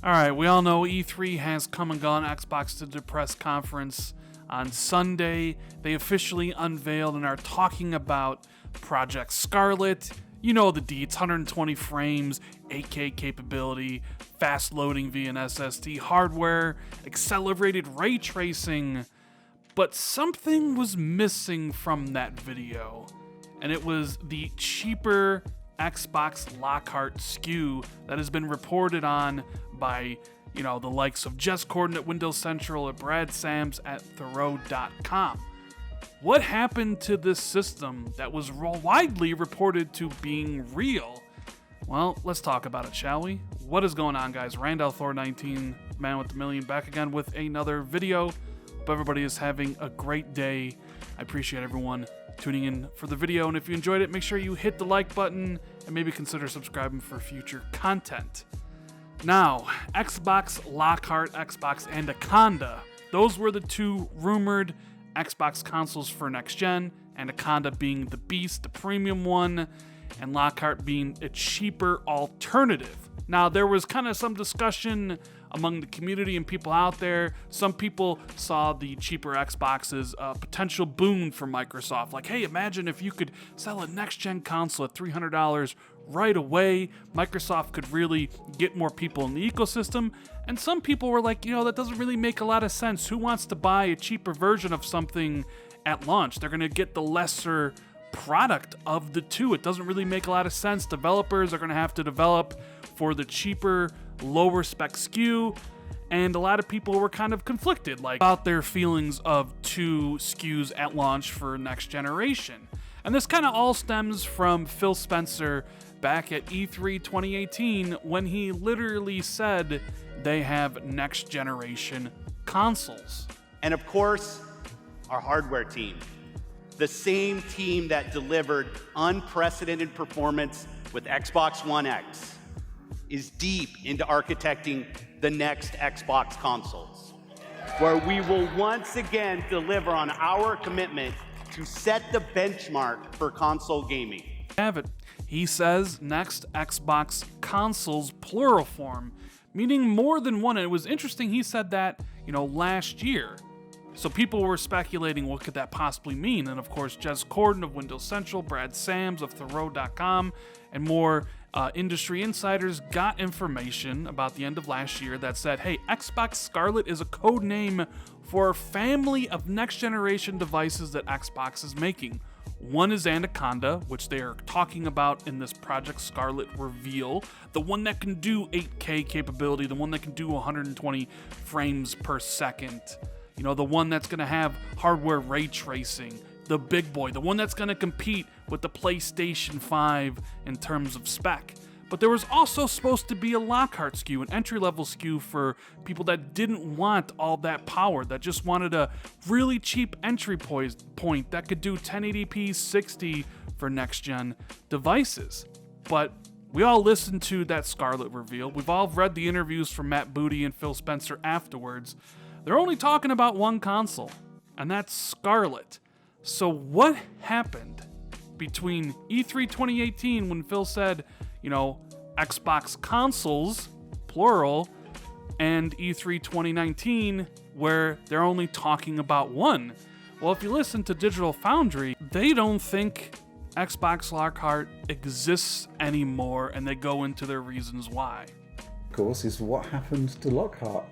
Alright, we all know E3 has come and gone. Xbox did their press conference on Sunday. They officially unveiled and are talking about Project Scarlett. You know the deets, 120 frames, 8K capability, fast loading via an SSD hardware, accelerated ray tracing. But something was missing from that video, and it was the cheaper Xbox Lockhart SKU that has been reported on by, the likes of Jess Corden at Windows Central, at Brad Sams at Thor.com. What happened to this system that was widely reported to being real? Well, let's talk about it, shall we? What is going on, guys? Randall Thor 19, man with the million, back again with another video. Hope everybody is having a great day. I appreciate everyone tuning in for the video, and if you enjoyed it, make sure you hit the like button and maybe consider subscribing for future content. Now, Xbox Lockhart, Xbox Anaconda, those were the two rumored Xbox consoles for next gen, Anaconda being the beast, the premium one, and Lockhart being a cheaper alternative. Now, there was kind of some discussion among the community and people out there. Some people saw the cheaper Xbox as a potential boon for Microsoft. Like, hey, imagine if you could sell a next-gen console at $300 right away. Microsoft could really get more people in the ecosystem. And some people were like, that doesn't really make a lot of sense. Who wants to buy a cheaper version of something at launch? They're going to get the lesser product of the two. It doesn't really make a lot of sense. Developers are going to have to develop for the cheaper, lower spec SKU, and a lot of people were kind of conflicted about their feelings of two SKUs at launch for next generation. And this kind of all stems from Phil Spencer back at E3 2018 when he literally said they have next generation consoles. And of course, our hardware team, the same team that delivered unprecedented performance with Xbox One X, is deep into architecting the next Xbox consoles, where we will once again deliver on our commitment to set the benchmark for console gaming. Have it. He says next Xbox consoles, plural form, meaning more than one. And it was interesting, he said that, last year. So people were speculating what could that possibly mean. And of course, Jess Corden of Windows Central, Brad Sams of Thor.com, and more industry insiders got information about the end of last year that said, hey, Xbox Scarlett is a code name for a family of next-generation devices that Xbox is making. One is Anaconda, which they are talking about in this Project Scarlett reveal, the one that can do 8K capability, the one that can do 120 frames per second, the one that's going to have hardware ray tracing, the big boy, the one that's going to compete with the PlayStation 5 in terms of spec. But there was also supposed to be a Lockhart SKU, an entry-level SKU for people that didn't want all that power, that just wanted a really cheap entry point that could do 1080p 60 for next-gen devices. But we all listened to that Scarlett reveal. We've all read the interviews from Matt Booty and Phil Spencer afterwards. They're only talking about one console, and that's Scarlett. So what happened between E3 2018 when Phil said, Xbox consoles, plural, and E3 2019 where they're only talking about one? Well, if you listen to Digital Foundry, they don't think Xbox Lockhart exists anymore, and they go into their reasons why. Of course, is what happened to Lockhart.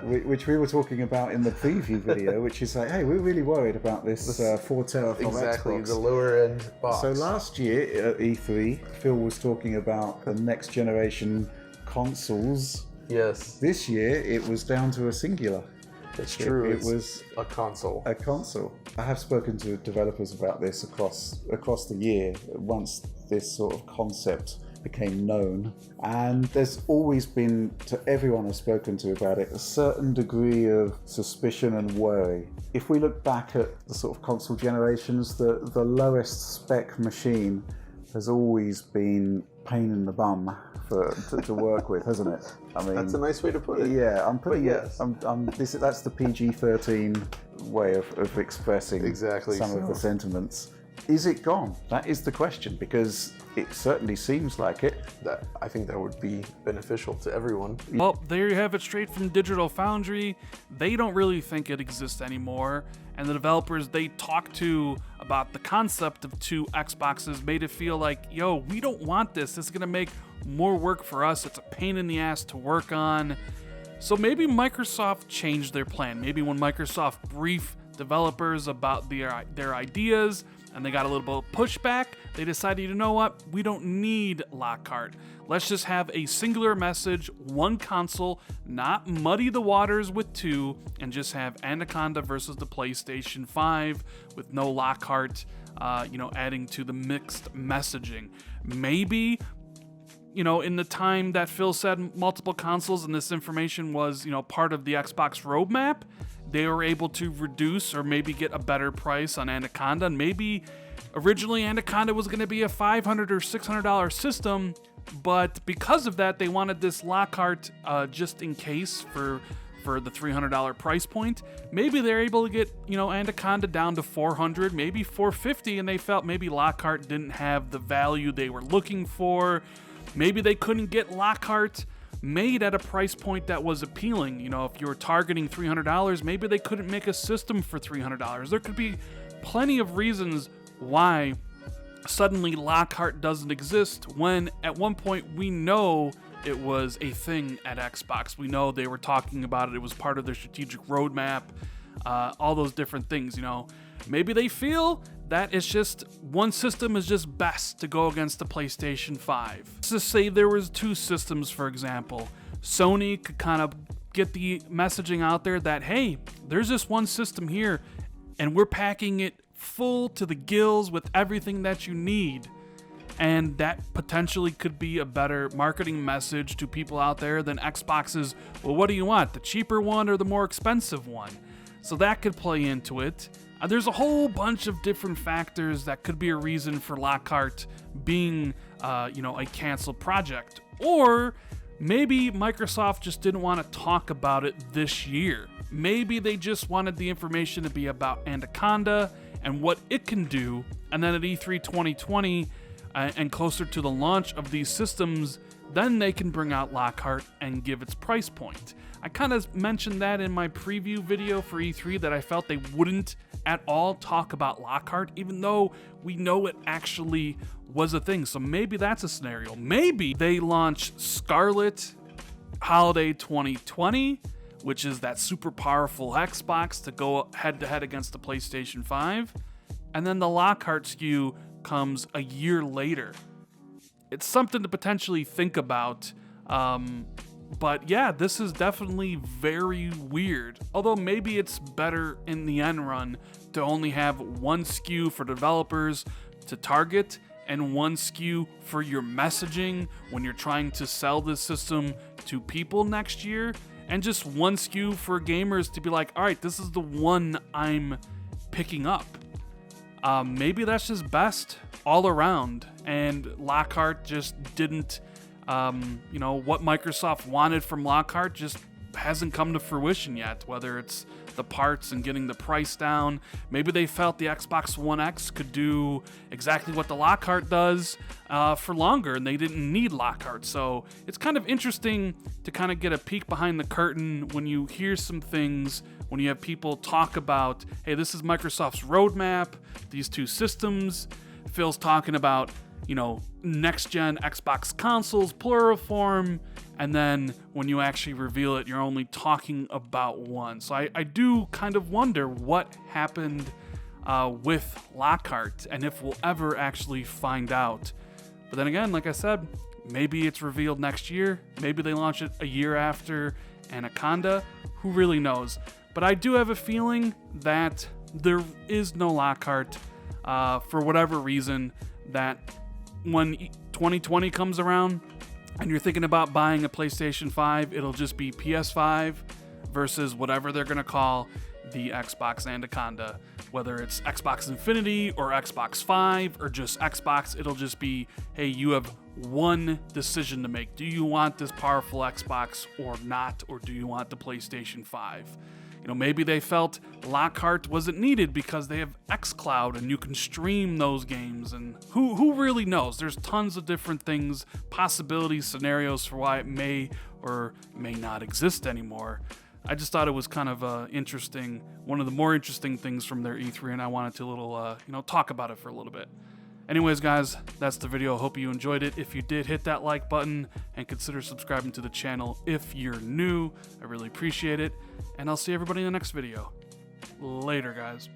Which we were talking about in the preview video, which is like, hey, we're really worried about this 4 teraflop exactly, Xbox. the lower end box. So last year at E3, Phil was talking about the next generation consoles. Yes. This year, it was down to a singular. It's true. It was a console. A console. I have spoken to developers about this across the year, once this sort of concept became known, and there's always been, to everyone I've spoken to about it, a certain degree of suspicion and worry. If we look back at the sort of console generations, the lowest spec machine has always been pain in the bum to work with, hasn't it? I mean, that's a nice way to put it. Yeah, I'm putting yes. That's the PG-13 way of expressing exactly some of the sentiments. Is it gone? That is the question, because it certainly seems like it. I think that would be beneficial to everyone. Well, there you have it straight from Digital Foundry. They don't really think it exists anymore, and the developers they talked to about the concept of 2 Xboxes made it feel like, yo, we don't want this. This is gonna make more work for us. It's a pain in the ass to work on. So maybe Microsoft changed their plan. Maybe when Microsoft briefed developers about their ideas and they got a little bit of pushback, they decided, you know what, we don't need Lockhart. Let's just have a singular message, 1 console, not muddy the waters with 2, and just have Anaconda versus the PlayStation 5 with no Lockhart, adding to the mixed messaging. Maybe, in the time that Phil said multiple consoles and this information was, part of the Xbox roadmap, they were able to reduce or maybe get a better price on Anaconda. And maybe originally Anaconda was going to be a $500 or $600 system, but because of that, they wanted this Lockhart just in case for the $300 price point. Maybe they're able to get, Anaconda down to $400, maybe $450, and they felt maybe Lockhart didn't have the value they were looking for. Maybe they couldn't get Lockhart made at a price point that was appealing. If you were targeting $300, maybe they couldn't make a system for $300. There could be plenty of reasons why suddenly Lockhart doesn't exist when at one point we know it was a thing at Xbox. We know they were talking about it. It was part of their strategic roadmap, all those different things, Maybe they feel that it's just one system is just best to go against the PlayStation 5. Let's just say there was 2 systems, for example. Sony could kind of get the messaging out there that, hey, there's this one system here, and we're packing it full to the gills with everything that you need. And that potentially could be a better marketing message to people out there than Xbox's, well, what do you want, the cheaper one or the more expensive one? So that could play into it. There's a whole bunch of different factors that could be a reason for Lockhart being, a canceled project. Or maybe Microsoft just didn't want to talk about it this year. Maybe they just wanted the information to be about Anaconda and what it can do, and then at E3 2020 and closer to the launch of these systems, then they can bring out Lockhart and give its price point. I kind of mentioned that in my preview video for E3 that I felt they wouldn't at all talk about Lockhart, even though we know it actually was a thing. So maybe that's a scenario. Maybe they launch Scarlett Holiday 2020, which is that super powerful Xbox to go head-to-head against the PlayStation 5, and then the Lockhart SKU comes a year later. It's something to potentially think about. But yeah, this is definitely very weird. Although maybe it's better in the end run to only have 1 SKU for developers to target and 1 SKU for your messaging when you're trying to sell this system to people next year, and just 1 SKU for gamers to be like, all right, this is the one I'm picking up. Maybe that's just best all around, and Lockhart just didn't, what Microsoft wanted from Lockhart just hasn't come to fruition yet, whether it's the parts and getting the price down. Maybe they felt the Xbox One X could do exactly what the Lockhart does for longer, and they didn't need Lockhart. So it's kind of interesting to kind of get a peek behind the curtain when you hear some things, when you have people talk about, hey, this is Microsoft's roadmap, these 2 systems. Phil's talking about, next-gen Xbox consoles, plural form, and then when you actually reveal it, you're only talking about 1. So I do kind of wonder what happened with Lockhart, and if we'll ever actually find out. But then again, like I said, maybe it's revealed next year, maybe they launch it a year after Anaconda, who really knows. But I do have a feeling that there is no Lockhart for whatever reason, that when 2020 comes around and you're thinking about buying a PlayStation 5, it'll just be PS5 versus whatever they're going to call the Xbox Anaconda. Whether it's Xbox Infinity or Xbox 5 or just Xbox, it'll just be, hey, you have 1 decision to make. Do you want this powerful Xbox or not? Or do you want the PlayStation 5? Maybe they felt Lockhart wasn't needed because they have xCloud and you can stream those games, and who really knows? There's tons of different things, possibilities, scenarios for why it may or may not exist anymore. I just thought it was kind of interesting, one of the more interesting things from their E3, and I wanted to talk about it for a little bit. Anyways, guys, that's the video. Hope you enjoyed it. If you did, hit that like button and consider subscribing to the channel if you're new. I really appreciate it. And I'll see everybody in the next video. Later, guys.